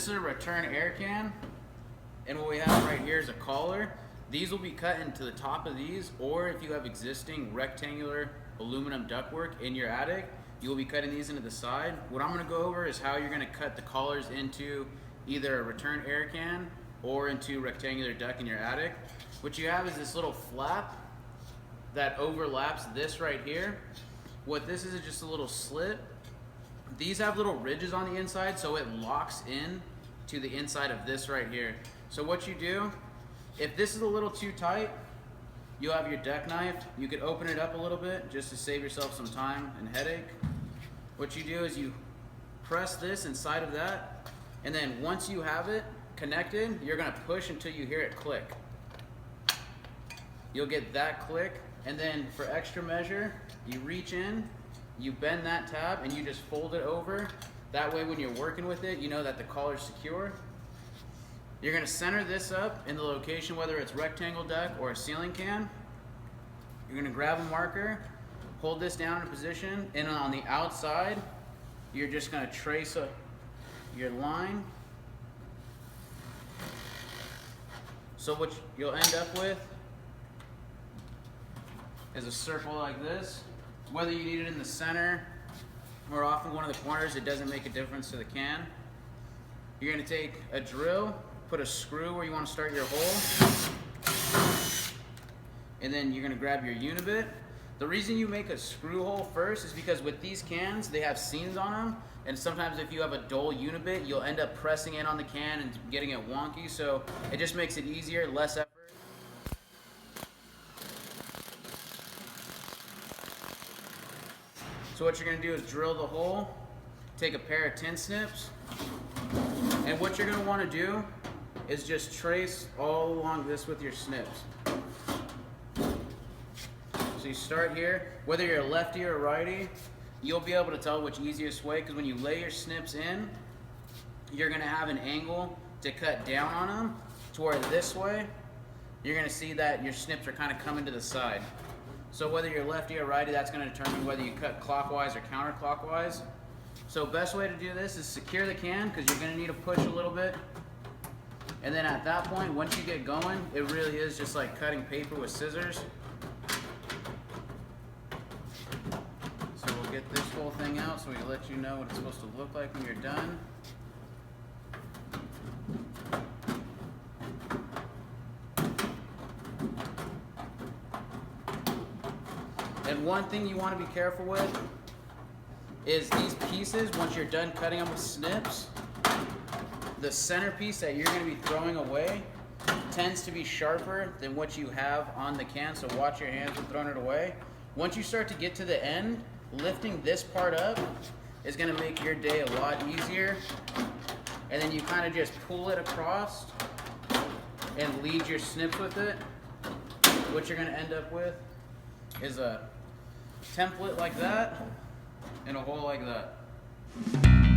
this is a return air can, and what we have right here is a collar. These will be cut into the top of these, or if you have existing rectangular aluminum ductwork in your attic, you will be cutting these into the side. What I'm going to go over is how you're going to cut the collars into either a return air can or into rectangular duct in your attic. What you have is this little flap that overlaps this right here. What this is just a little slit. These have little ridges on the inside, so it locks in to the inside of this right here. So what you do, if this is a little too tight, you'll have your deck knife. You could open it up a little bit just to save yourself some time and headache. What you do is you press this inside of that, and then once you have it connected, you're gonna push until you hear it click. You'll get that click, and then for extra measure, you reach in, you bend that tab, and you just fold it over. That way when you're working with it, you know that the collar's secure. You're gonna center this up in the location, whether it's rectangle duct or a ceiling can. You're gonna grab a marker, hold this down in position, and on the outside, you're just gonna trace your line. So what you'll end up with is a circle like this. Whether you need it in the center or off in one of the corners, it doesn't make a difference to the can. You're gonna take a drill, put a screw where you wanna start your hole, and then you're gonna grab your unibit. The reason you make a screw hole first is because with these cans, they have seams on them, and sometimes if you have a dull unibit, you'll end up pressing in on the can and getting it wonky, so it just makes it easier, less effort. So what you're gonna do is drill the hole, take a pair of tin snips, and what you're gonna wanna do is just trace all along this with your snips. So you start here, whether you're a lefty or a righty, you'll be able to tell which easiest way, because when you lay your snips in, you're gonna have an angle to cut down on them, to where this way, you're gonna see that your snips are kind of coming to the side. So whether you're lefty or righty, that's gonna determine whether you cut clockwise or counterclockwise. So best way to do this is secure the can, because you're gonna need to push a little bit. And then at that point, once you get going, it really is just like cutting paper with scissors. So we'll get this whole thing out so we can let you know what it's supposed to look like when you're done. And one thing you want to be careful with is these pieces, once you're done cutting them with snips, the centerpiece that you're going to be throwing away tends to be sharper than what you have on the can, so watch your hands when throwing it away. Once you start to get to the end, lifting this part up is going to make your day a lot easier. And then you kind of just pull it across and lead your snips with it. What you're going to end up with is a template like that and a hole like that.